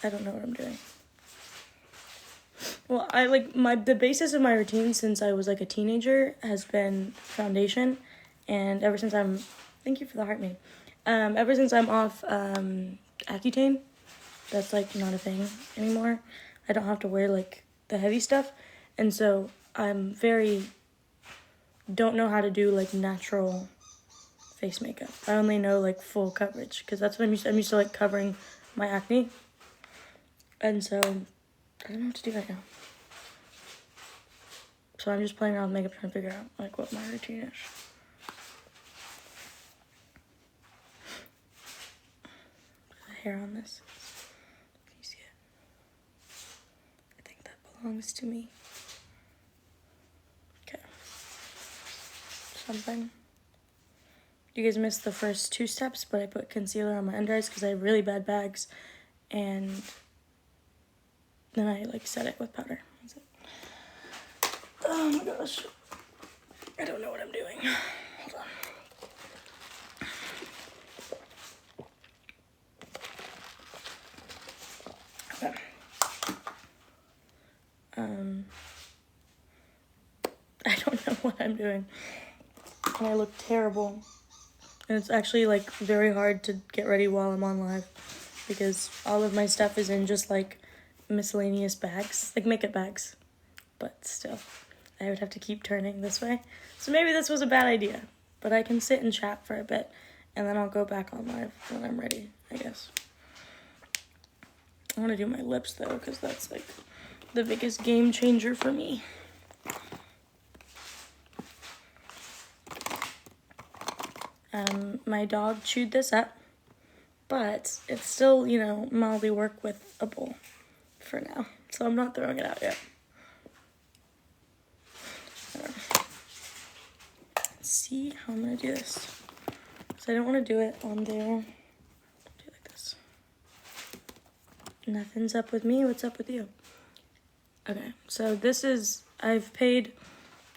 I don't know what I'm doing. Well, the basis of my routine since I was like a teenager has been foundation, and ever since thank you for the heart me. Ever since I'm off Accutane, that's like not a thing anymore. I don't have to wear like the heavy stuff, and so don't know how to do like natural face makeup. I only know like full coverage because that's what I'm used to like covering my acne, and so I don't know what to do right now. So I'm just playing around with makeup trying to figure out like what my routine is. The hair on this. Can you see it? I think that belongs to me. Okay. Something. You guys missed the first 2 steps, but I put concealer on my under eyes because I have really bad bags, and then I like set it with powder. That's it. Oh my gosh. I don't know what I'm doing. Hold on. Okay. I don't know what I'm doing. And I look terrible. And it's actually like very hard to get ready while I'm on live because all of my stuff is in just like miscellaneous bags, like makeup bags. But still, I would have to keep turning this way. So maybe this was a bad idea, but I can sit and chat for a bit and then I'll go back on live when I'm ready, I guess. I want to do my lips though because that's like the biggest game changer for me. My dog chewed this up, but it's still, mildly workable for now. So I'm not throwing it out yet. Let's see how I'm going to do this. So I don't want to do it on there. Do it like this. Nothing's up with me. What's up with you? Okay, so I've paid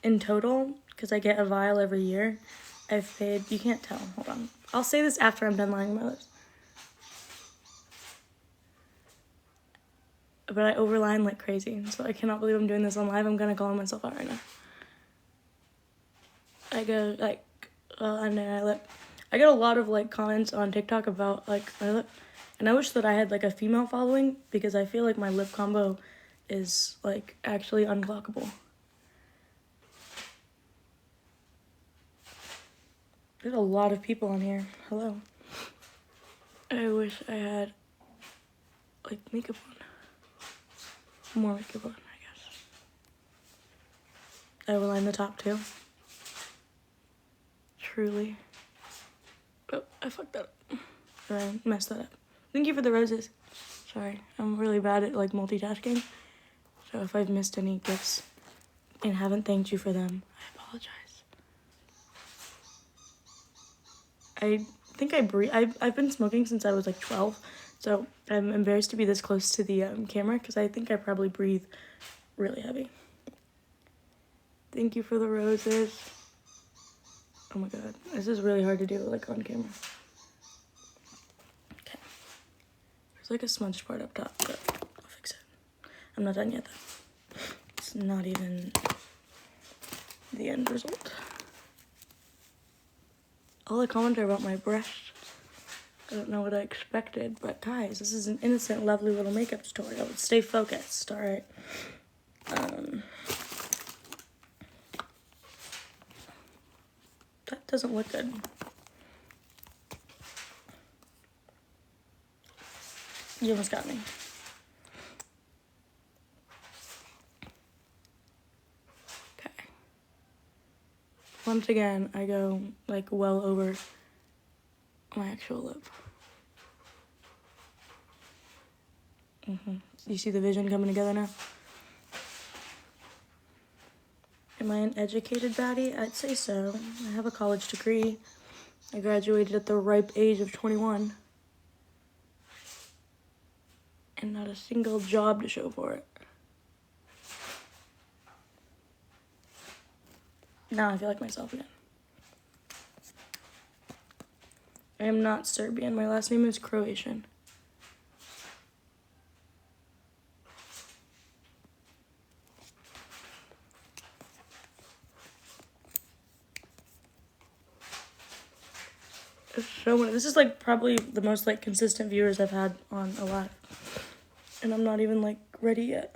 in total, because I get a vial every year. You can't tell, hold on. I'll say this after I'm done lining my lips. But I overline like crazy, so I cannot believe I'm doing this on live. I'm gonna call myself out right now. I go like, under my lip. I get a lot of like comments on TikTok about like my lip, and I wish that I had like a female following because I feel like my lip combo is like actually unclockable. There's a lot of people on here. Hello. I wish I had like makeup on. More makeup on, I guess. I will line the top too. Truly. Oh, I fucked that up. Or I messed that up. Thank you for the roses. Sorry, I'm really bad at like multitasking. So if I've missed any gifts and haven't thanked you for them, I apologize. I think I've been smoking since I was like 12, so I'm embarrassed to be this close to the camera because I think I probably breathe really heavy. Thank you for the roses. Oh my god, this is really hard to do like on camera. Okay, there's like a smudge part up top, but I'll fix it. I'm not done yet though. It's not even the end result. All the comments are about my brush. I don't know what I expected, but guys, this is an innocent, lovely little makeup tutorial. Stay focused, alright? That doesn't look good. You almost got me. Okay. Once again, I go like well over my actual lip. You see the vision coming together now? Am I an educated baddie? I'd say so. I have a college degree. I graduated at the ripe age of 21. And not a single job to show for it. Now I feel like myself again. I am not Serbian. My last name is Croatian. so many. This is like probably the most like consistent viewers I've had on a live. And I'm not even like ready yet.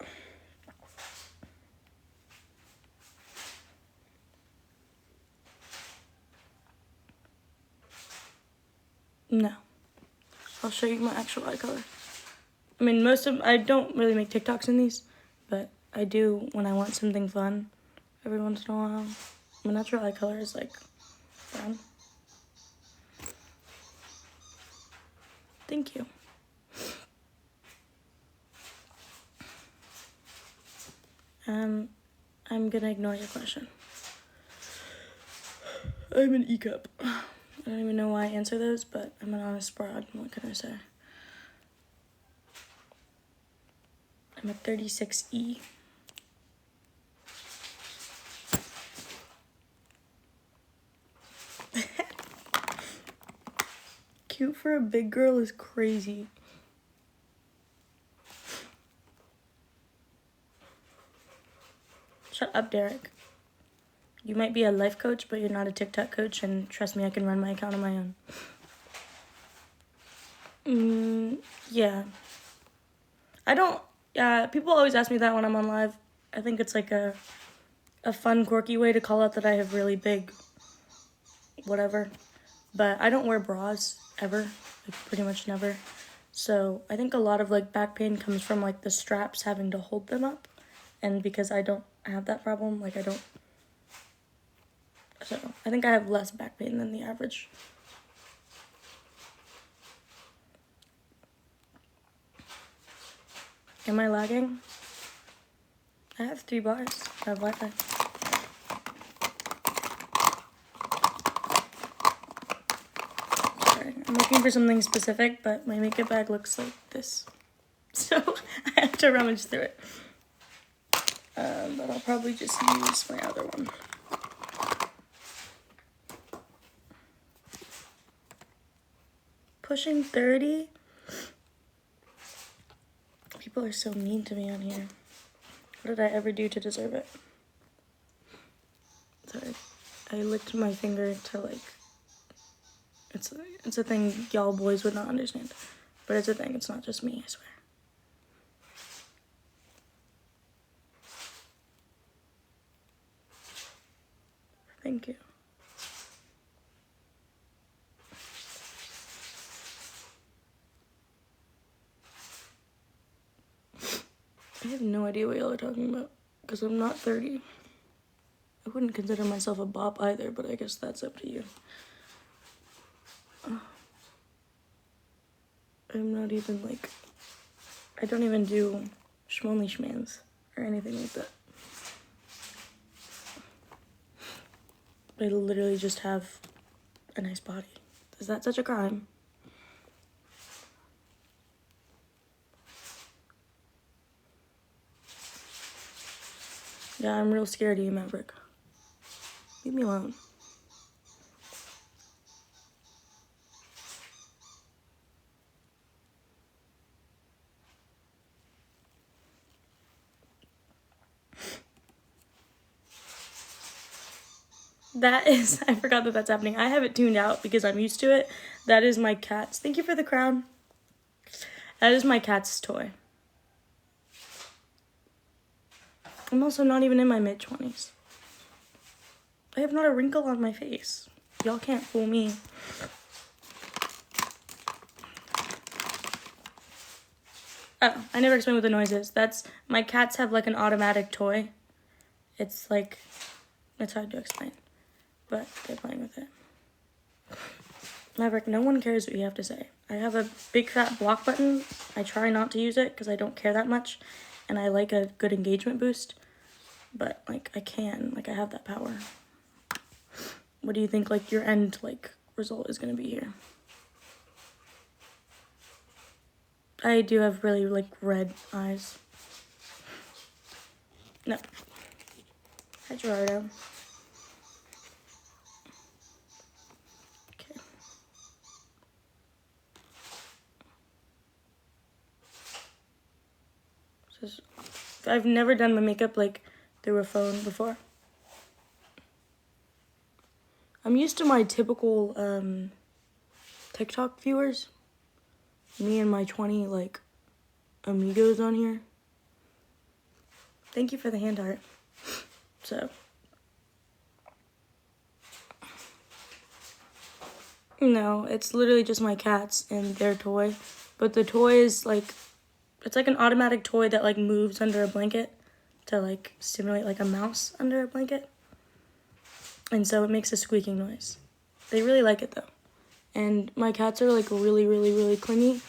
No. I'll show you my actual eye color. I mean, I don't really make TikToks in these, but I do when I want something fun every once in a while. My natural eye color is like brown. Thank you. I'm gonna ignore your question. I'm an E-cup. I don't even know why I answer those, but I'm an honest broad. What can I say? I'm a 36E. Cute for a big girl is crazy. Shut up, Derek. You might be a life coach, but you're not a TikTok coach, and trust me, I can run my account on my own. Yeah. People always ask me that when I'm on live. I think it's like a fun, quirky way to call out that I have really big whatever. But I don't wear bras ever, like pretty much never. So I think a lot of like back pain comes from like the straps having to hold them up. And because I don't have that problem, like so I think I have less back pain than the average. Am I lagging? I have 3 bars. I have Wi-Fi. Sorry, I'm looking for something specific, but my makeup bag looks like this. So I have to rummage through it. But I'll probably just use my other one. Pushing 30? People are so mean to me on here. What did I ever do to deserve it? Sorry. I licked my finger to like... It's a thing y'all boys would not understand. But it's a thing. It's not just me, I swear. Thank you. I have no idea what y'all are talking about, because I'm not 30. I wouldn't consider myself a bop either, but I guess that's up to you. I'm not even like... I don't even do schmonly schmans or anything like that. I literally just have a nice body. Is that such a crime? Yeah, I'm real scared of you, Maverick. Leave me alone. That is, I forgot that that's happening. I have it tuned out because I'm used to it. That is my cat's. Thank you for the crown. That is my cat's toy. I'm also not even in my mid-20s. I have not a wrinkle on my face. Y'all can't fool me. Oh, I never explained what the noise is. My cats have like an automatic toy. It's like, it's hard to explain, but they're playing with it. Maverick, no one cares what you have to say. I have a big fat block button. I try not to use it because I don't care that much, and I like a good engagement boost, but like I have that power. What do you think like your end like result is gonna be here? I do have really like red eyes. No. Hi, Gerardo. Okay. I've never done my makeup like through a phone before. I'm used to my typical TikTok viewers. Me and my 20, like, amigos on here. Thank you for the hand art. So. No, it's literally just my cats and their toy. But the toy is, like, it's like an automatic toy that, like, moves under a blanket to, like, simulate, like, a mouse under a blanket. And so it makes a squeaking noise. They really like it, though. And my cats are, like, really, really, really clingy.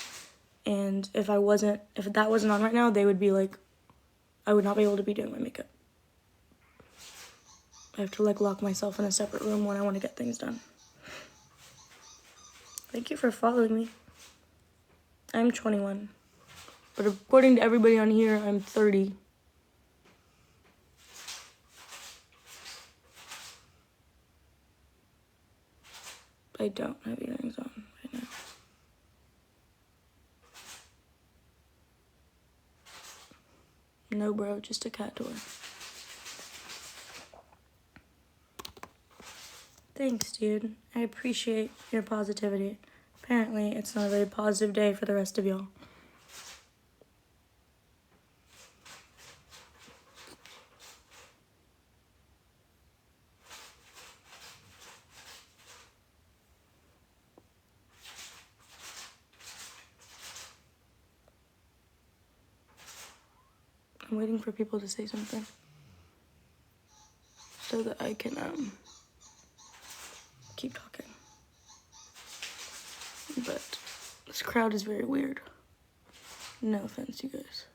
And if that wasn't on right now, they would be, like, I would not be able to be doing my makeup. I have to, like, lock myself in a separate room when I want to get things done. Thank you for following me. I'm 21. But according to everybody on here, I'm 30. I don't have earrings on right now. No, bro, just a cat toy. Thanks, dude. I appreciate your positivity. Apparently, it's not a very positive day for the rest of y'all. I'm waiting for people to say something so that I can keep talking. But this crowd is very weird. No offense, you guys.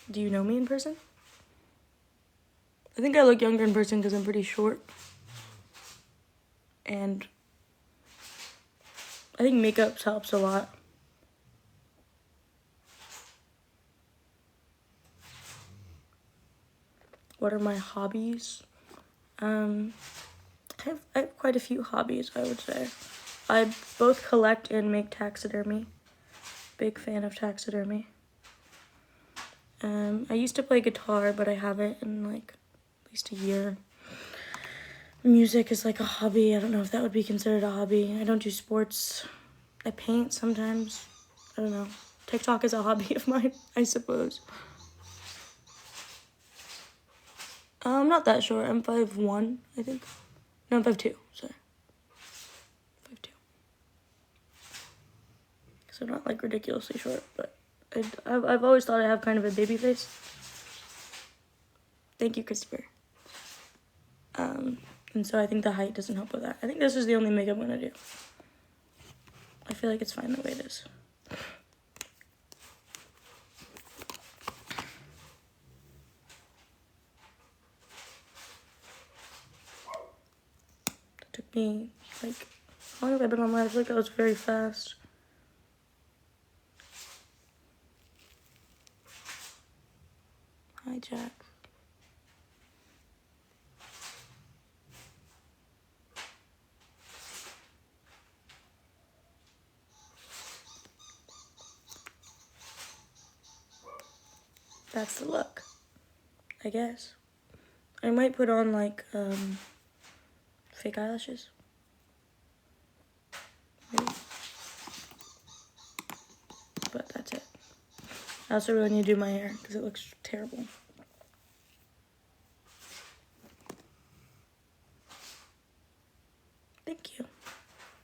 Do you know me in person? I think I look younger in person because I'm pretty short. And I think makeup helps a lot. What are my hobbies? I have quite a few hobbies, I would say. I both collect and make taxidermy. Big fan of taxidermy. I used to play guitar, but I haven't in like at least a year. Music is like a hobby. I don't know if that would be considered a hobby. I don't do sports. I paint sometimes. I don't know. TikTok is a hobby of mine, I suppose. I'm not that short. I'm 5'1", I think. No, I'm 5'2", sorry. 5'2". So not like ridiculously short, but I've always thought I have kind of a baby face. Thank you, Christopher. And so I think the height doesn't help with that. I think this is the only makeup I'm gonna do. I feel like it's fine the way it is. It took me, like, how long have I been online? I feel like that was very fast. Hi, Jack. That's the look, I guess. I might put on, like, fake eyelashes. Maybe. But that's it. I also really need to do my hair because it looks terrible. Thank you.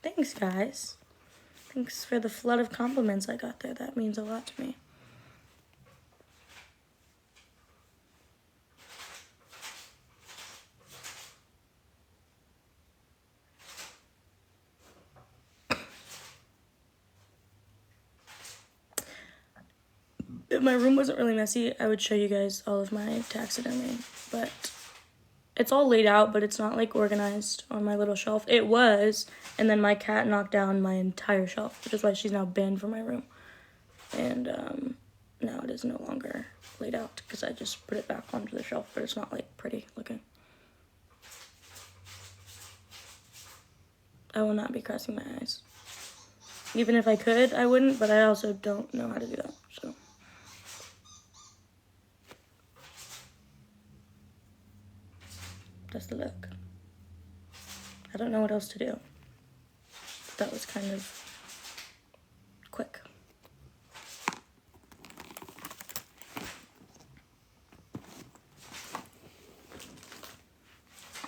Thanks, guys. Thanks for the flood of compliments I got there. That means a lot to me. If my room wasn't really messy, I would show you guys all of my taxidermy, but it's all laid out, but it's not like organized on my little shelf. It was, and then my cat knocked down my entire shelf, which is why she's now banned from my room. And now it is no longer laid out because I just put it back onto the shelf, but it's not like pretty looking. I will not be crossing my eyes. Even if I could, I wouldn't, but I also don't know how to do that, so. That's the look. I don't know what else to do. That was kind of quick.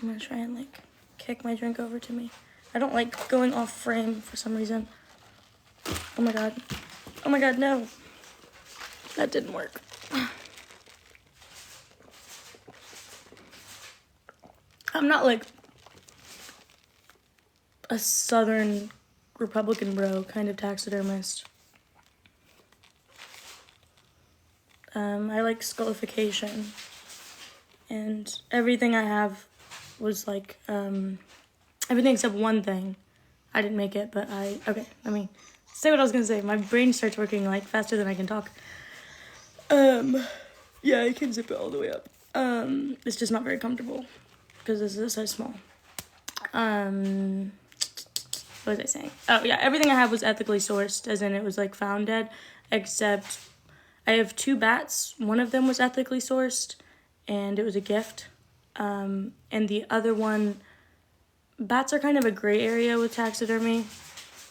I'm gonna try and like kick my drink over to me. I don't like going off frame for some reason. Oh my god. Oh my god, no. That didn't work. I'm not like a Southern Republican bro kind of taxidermist. I like skullification. And everything I have was like, everything except one thing. I didn't make it, but okay, let me say what I was gonna say. My brain starts working like faster than I can talk. Yeah, I can zip it all the way up. It's just not very comfortable because this is so small. What was I saying? Oh yeah, everything I have was ethically sourced, as in it was like found dead, except I have 2 bats. One of them was ethically sourced, and it was a gift. And the other one, bats are kind of a gray area with taxidermy.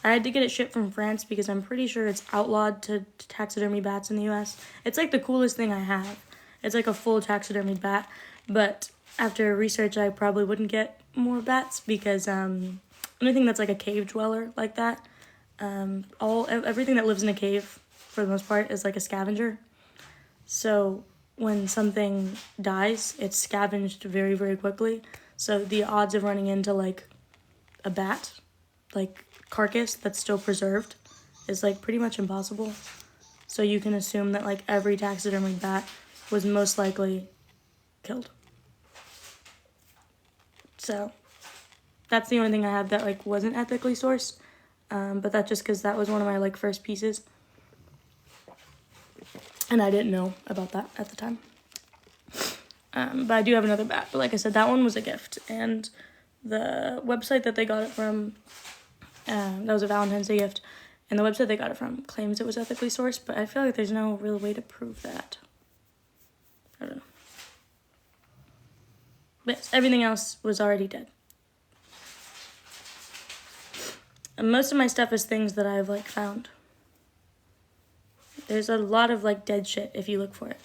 I had to get it shipped from France because I'm pretty sure it's outlawed to taxidermy bats in the US. It's like the coolest thing I have. It's like a full taxidermy bat, but after research I probably wouldn't get more bats because anything that's like a cave dweller like that, everything that lives in a cave for the most part is like a scavenger. So when something dies, it's scavenged very, very quickly. So the odds of running into like a bat, like carcass that's still preserved, is like pretty much impossible. So you can assume that like every taxidermy bat was most likely killed. So that's the only thing I have that like wasn't ethically sourced. But that's just because that was one of my like first pieces. And I didn't know about that at the time. But I do have another bat. But like I said, that one was a gift. And the website that they got it from, that was a Valentine's Day gift. And the website they got it from claims it was ethically sourced. But I feel like there's no real way to prove that. I don't know. But everything else was already dead. And most of my stuff is things that I've like found. There's a lot of like dead shit if you look for it.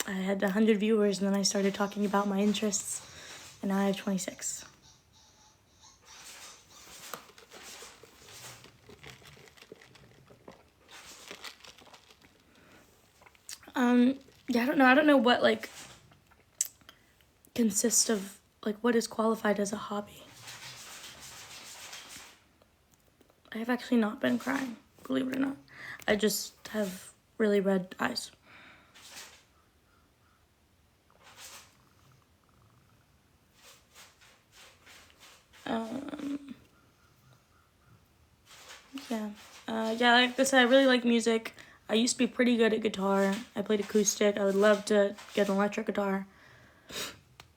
I had 100 viewers and then I started talking about my interests and now I have 26. Yeah, I don't know what like consists of like what is qualified as a hobby. I have actually not been crying, believe it or not. I just have really red eyes. Yeah, like I said, I really like music. I used to be pretty good at guitar. I played acoustic. I would love to get an electric guitar.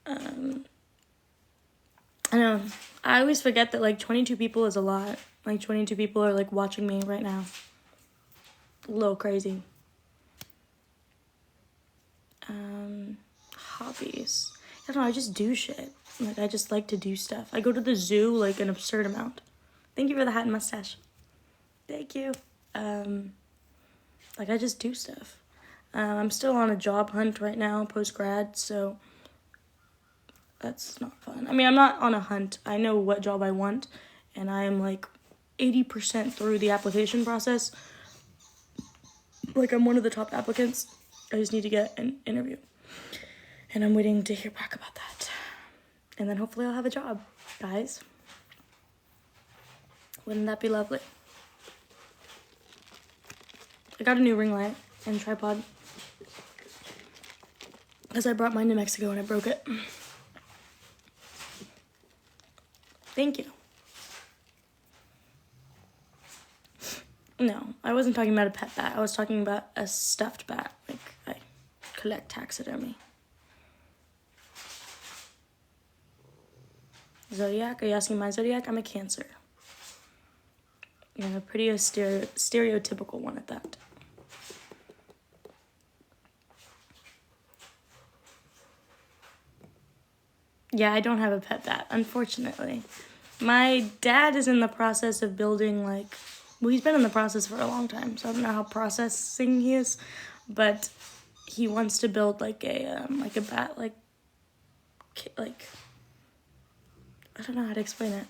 I know. I always forget that like 22 people is a lot. Like 22 people are like watching me right now. A little crazy. Hobbies. I don't know, I just do shit. Like I just like to do stuff. I go to the zoo like an absurd amount. Thank you for the hat and mustache. Thank you. Like I just do stuff. I'm still on a job hunt right now, post-grad, so that's not fun. I mean, I'm not on a hunt. I know what job I want, and I am like 80% through the application process. Like I'm one of the top applicants. I just need to get an interview. And I'm waiting to hear back about that. And then hopefully I'll have a job, guys. Wouldn't that be lovely? I got a new ring light and tripod because I brought mine to Mexico and I broke it. Thank you. No, I wasn't talking about a pet bat. I was talking about a stuffed bat. Like, I collect taxidermy. Zodiac? Are you asking my zodiac? I'm a Cancer. Yeah, a pretty stereotypical one at that. Yeah, I don't have a pet bat, unfortunately. My dad is in the process of building, like, well, he's been in the process for a long time, so I don't know how processing he is, but he wants to build like a bat, like I don't know how to explain it,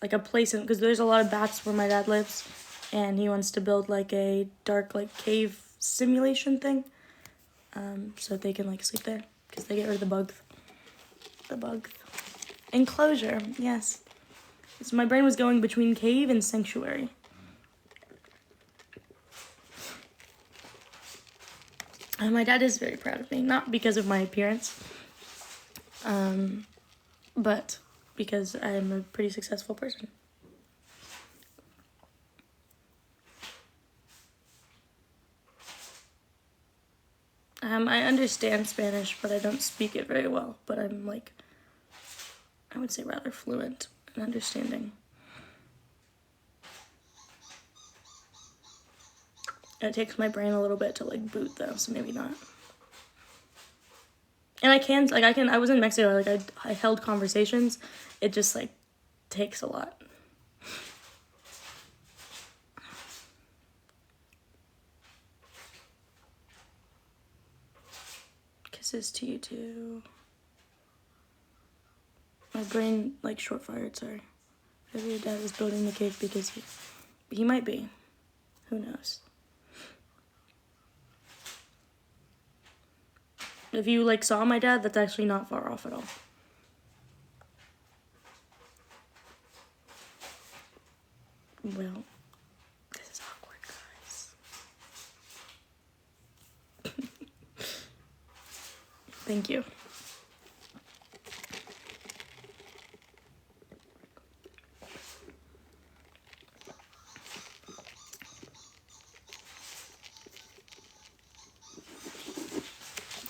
like a place in, because there's a lot of bats where my dad lives, and he wants to build like a dark like cave simulation thing, so they can like sleep there because they get rid of the bugs. The bug enclosure, yes. So my brain was going between cave and sanctuary. And my dad is very proud of me, not because of my appearance, but because I'm a pretty successful person. I understand Spanish, but I don't speak it very well. But I'm like, I would say rather fluent in understanding. It takes my brain a little bit to like boot though, so maybe not. And I was in Mexico, like I held conversations. It just like takes a lot. Kisses to you too. My brain like short fired, sorry. Maybe your dad was building the cave because he might be. Who knows? If you like saw my dad, that's actually not far off at all. Well, this is awkward, guys. Thank you.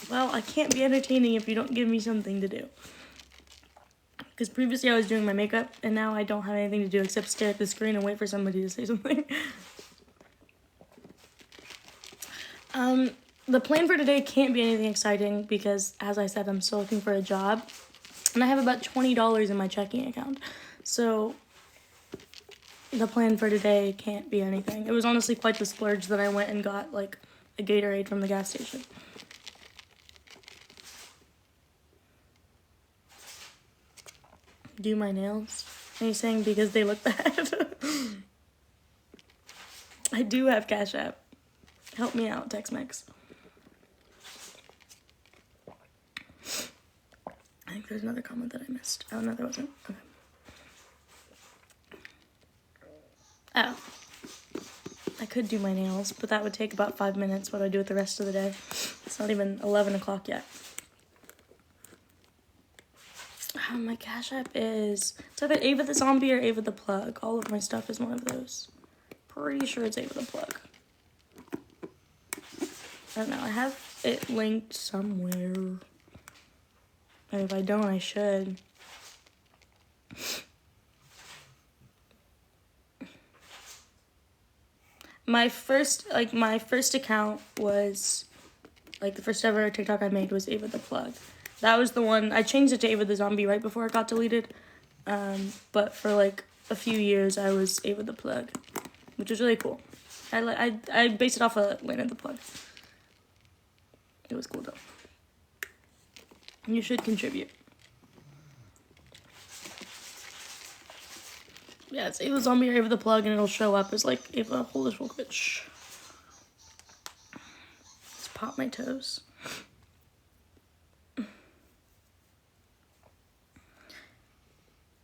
Well, I can't be entertaining if you don't give me something to do. Because previously I was doing my makeup, and now I don't have anything to do except stare at the screen and wait for somebody to say something. The plan for today can't be anything exciting because, as I said, I'm still looking for a job. And I have about $20 in my checking account. So the plan for today can't be anything. It was honestly quite the splurge that I went and got, like, a Gatorade from the gas station. Do my nails? Are you saying because they look bad? I do have Cash App. Help me out, Tex-Mex. I think there's another comment that I missed. Oh, no, there wasn't. Okay. Oh. I could do my nails, but that would take about 5 minutes. What do I do with the rest of the day? It's not even 11 o'clock yet. My Cash App is... It's either Ava the Zombie or Ava the Plug. All of my stuff is one of those. Pretty sure it's Ava the Plug. I don't know. I have it linked somewhere. And if I don't, I should. My first account was, like, the first ever TikTok I made was Ava the Plug. That was the one, I changed it to Ava the Zombie right before it got deleted. But for, like, a few years, I was Ava the Plug, which was really cool. I based it off of Lana the Plug. It was cool, though. You should contribute. Yeah, it's Ava Zombie or Ava the Plug, and it'll show up as, like, Ava, hold this real quick. Shh. Just pop my toes.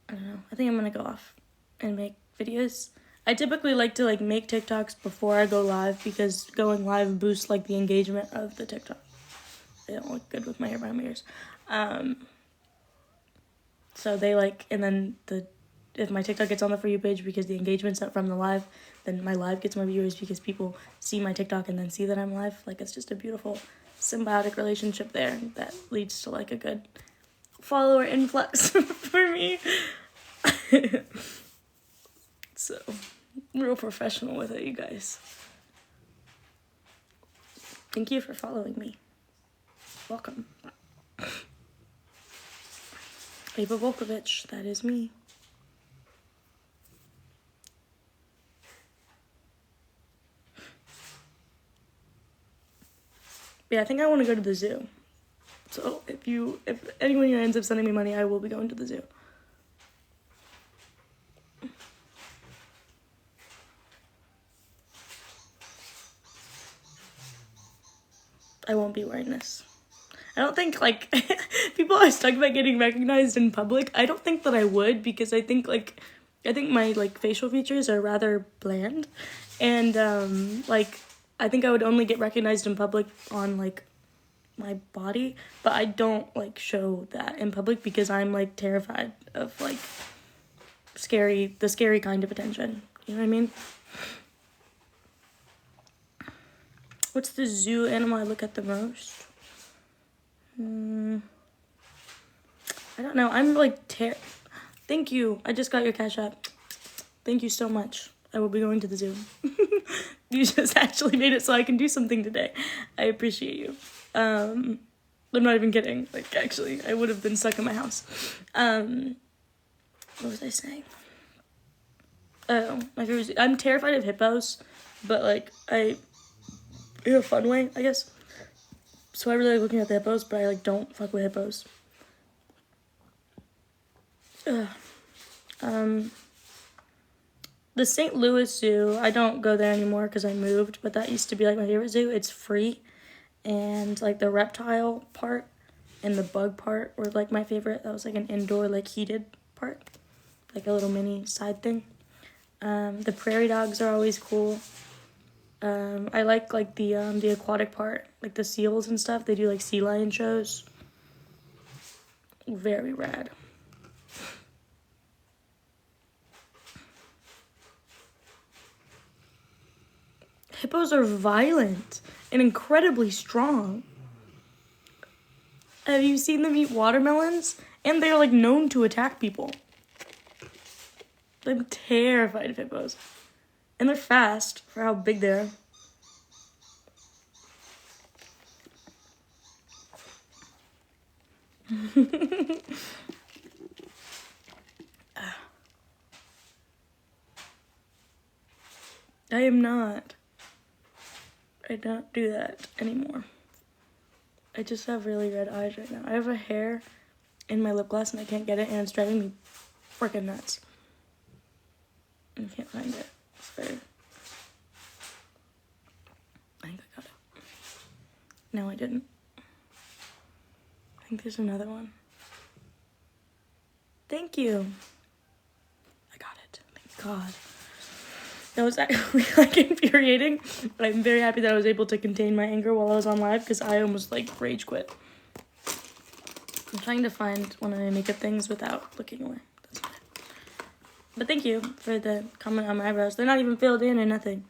I don't know. I think I'm gonna go off and make videos. I typically like to, like, make TikToks before I go live because going live boosts, like, the engagement of the TikTok. They don't look good with my hair behind my ears. So they, like, and then if my TikTok gets on the For You page because the engagement's up from the live, then my live gets more viewers because people see my TikTok and then see that I'm live. Like, it's just a beautiful symbiotic relationship there that leads to, like, a good follower influx for me. So, real professional with it, you guys. Thank you for following me. Welcome. Ava Volkovich, that is me. Yeah, I think I want to go to the zoo. So if anyone here ends up sending me money, I will be going to the zoo. I won't be wearing this. I don't think, like, people always talk about getting recognized in public. I don't think that I would, because I think my, like, facial features are rather bland. And, I think I would only get recognized in public on, like, my body. But I don't, like, show that in public because I'm, like, terrified of, like, the scary kind of attention. You know what I mean? What's the zoo animal I look at the most? I don't know. I'm like Thank you. I just got your Cash App. Thank you so much. I will be going to the zoo. You just actually made it so I can do something today. I appreciate you. I'm not even kidding. Like, actually, I would have been stuck in my house. What was I saying? Oh, my favorite. I'm terrified of hippos, but like in a fun way, I guess. So I really like looking at the hippos, but I like don't fuck with hippos. The St. Louis Zoo, I don't go there anymore because I moved, but that used to be like my favorite zoo. It's free, and like the reptile part and the bug part were like my favorite. That was like an indoor, like heated part, like a little mini side thing. The prairie dogs are always cool. I like the aquatic part, like the seals and stuff. They do like sea lion shows. Very rad. Hippos are violent and incredibly strong. Have you seen them eat watermelons? And they're like known to attack people. I'm terrified of hippos. And they're fast for how big they are. I am not. I don't do that anymore. I just have really red eyes right now. I have a hair in my lip gloss and I can't get it, and it's driving me freaking nuts. I can't find it. Sorry. I think I got it. No, I didn't. I think there's another one. Thank you. I got it. Thank God. That was actually like infuriating, but I'm very happy that I was able to contain my anger while I was on live because I almost like rage quit. I'm trying to find one of my makeup things without looking away. That's fine. But thank you for the comment on my eyebrows. They're not even filled in or nothing.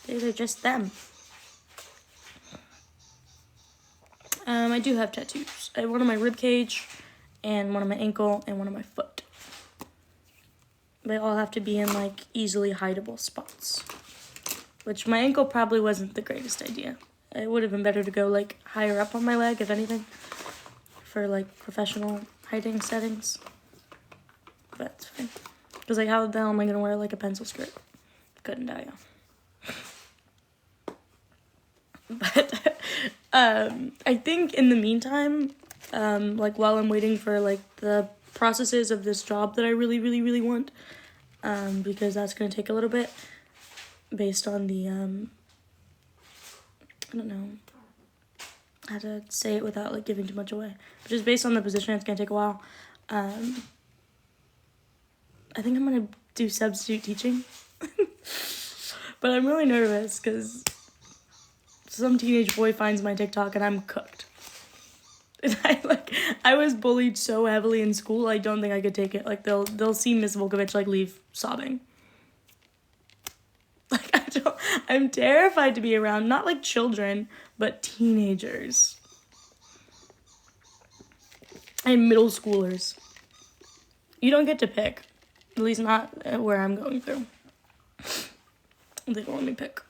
These are just them. I do have tattoos. I have one on my rib cage, and one on my ankle, and one on my foot. They all have to be in like easily hideable spots. Which my ankle probably wasn't the greatest idea. It would have been better to go like higher up on my leg, if anything, for like professional hiding settings. But it's fine. Because like how the hell am I gonna wear like a pencil skirt? Couldn't tell you. But I think in the meantime, like while I'm waiting for like the processes of this job that I really, really, really want, because that's gonna take a little bit based on the I don't know how to say it without like giving too much away, but just based on the position, it's gonna take a while. I think I'm gonna do substitute teaching. But I'm really nervous because some teenage boy finds my TikTok and I'm cooked. And I was bullied so heavily in school, I don't think I could take it. Like they'll see Miss Volkovich like leave sobbing. Like I'm terrified to be around not like children, but teenagers. And middle schoolers. You don't get to pick. At least not where I'm going through. They don't let me pick.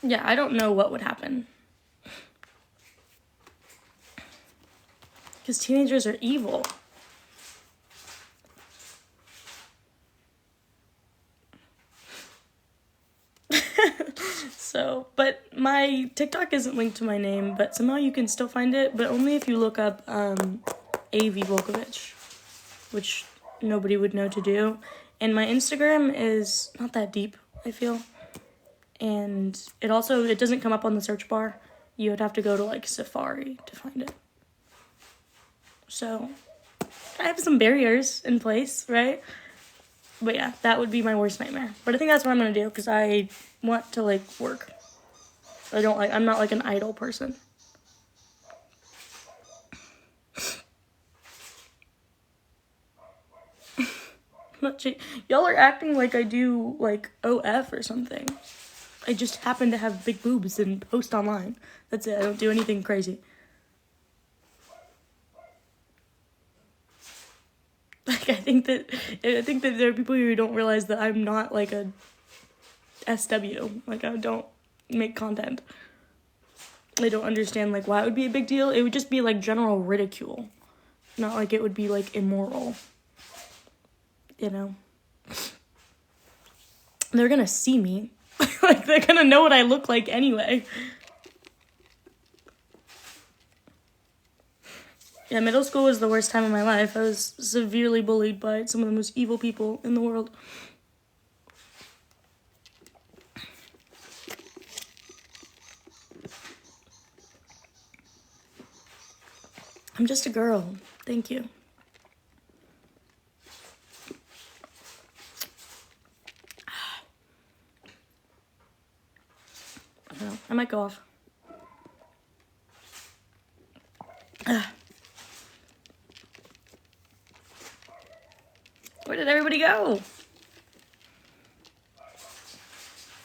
Yeah, I don't know what would happen. Because teenagers are evil. So, but my TikTok isn't linked to my name, but somehow you can still find it, but only if you look up A.V. Volkovich, which nobody would know to do. And my Instagram is not that deep, I feel. And it doesn't come up on the search bar. You would have to go to like Safari to find it. So, I have some barriers in place, right? But yeah, that would be my worst nightmare. But I think that's what I'm gonna do, because I want to like work. I'm not like an idle person. Y'all are acting like I do like OF or something. I just happen to have big boobs and post online. That's it. I don't do anything crazy. Like, I think that there are people who don't realize that I'm not like a SW. Like, I don't make content. They don't understand like why it would be a big deal. It would just be like general ridicule. Not like it would be like immoral. You know? They're gonna see me. Like, they're gonna know what I look like anyway. Yeah, middle school was the worst time of my life. I was severely bullied by some of the most evil people in the world. I'm just a girl. Thank you. I might go off. Where did everybody go?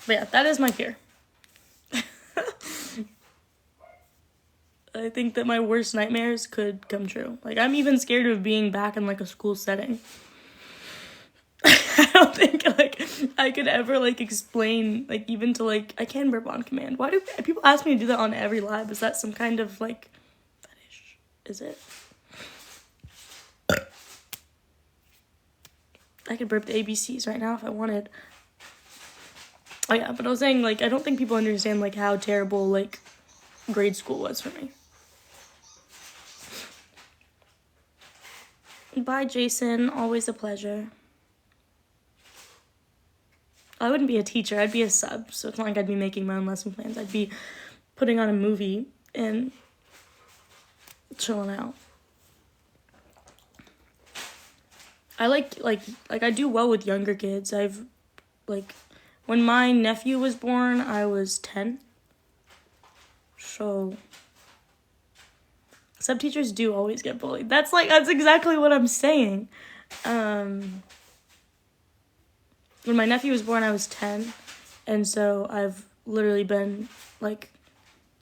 But yeah, that is my fear. I think that my worst nightmares could come true. Like, I'm even scared of being back in like a school setting. I don't think like I could ever like explain like even to like I can burp on command. Why do people ask me to do that on every live? Is that some kind of like fetish? Is it? I could burp the ABCs right now if I wanted. Oh yeah, but I was saying like I don't think people understand like how terrible like grade school was for me. Bye, Jason. Always a pleasure. I wouldn't be a teacher. I'd be a sub. So it's not like I'd be making my own lesson plans. I'd be putting on a movie and chilling out. I like I do well with younger kids. I've like when my nephew was born, I was 10. So sub teachers do always get bullied. That's exactly what I'm saying. When my nephew was born, I was 10, and so I've literally been, like,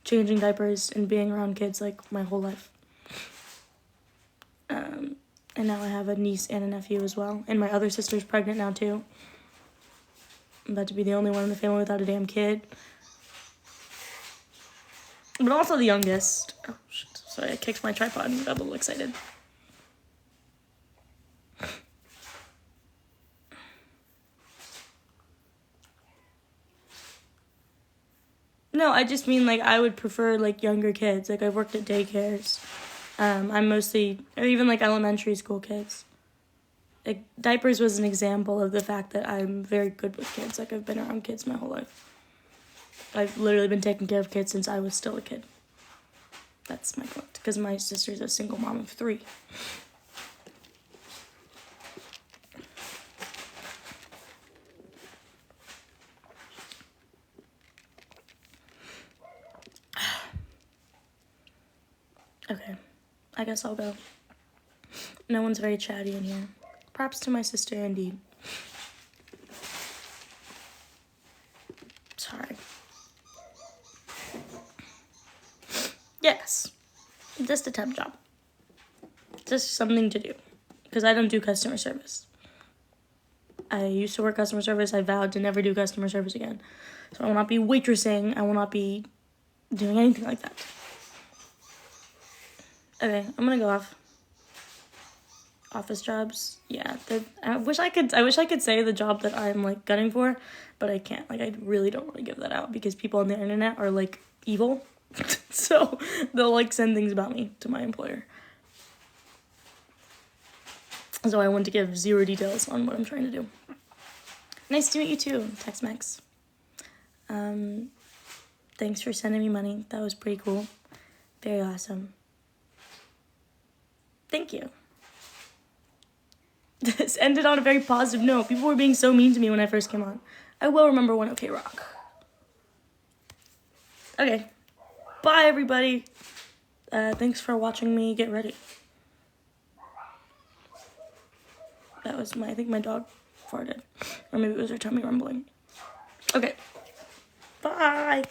changing diapers and being around kids, like, my whole life. And now I have a niece and a nephew as well, and my other sister's pregnant now, too. I'm about to be the only one in the family without a damn kid. But also the youngest. Oh, shit. Sorry, I kicked my tripod and got a little excited. No, I just mean, like, I would prefer, like, younger kids. Like, I've worked at daycares. I'm mostly, or even, like, elementary school kids. Like, diapers was an example of the fact that I'm very good with kids. Like, I've been around kids my whole life. I've literally been taking care of kids since I was still a kid. That's my point. Because my sister's a single mom of 3. Okay, I guess I'll go. No one's very chatty in here. Props to my sister, indeed. Sorry. Yes, just a temp job. Just something to do. Because I don't do customer service. I used to work customer service. I vowed to never do customer service again. So I will not be waitressing. I will not be doing anything like that. Okay, I'm gonna go off. Office jobs. Yeah, I wish I could say the job that I'm like gunning for, but I can't. Like, I really don't want to give that out because people on the internet are like evil. So they'll like send things about me to my employer. So I want to give zero details on what I'm trying to do. Nice to meet you too, Tex-Mex. Thanks for sending me money. That was pretty cool. Very awesome. Thank you. This ended on a very positive note. People were being so mean to me when I first came on. I will remember one OK Rock. Okay. Bye, everybody. Thanks for watching me get ready. That was I think my dog farted. Or maybe it was her tummy rumbling. Okay. Bye.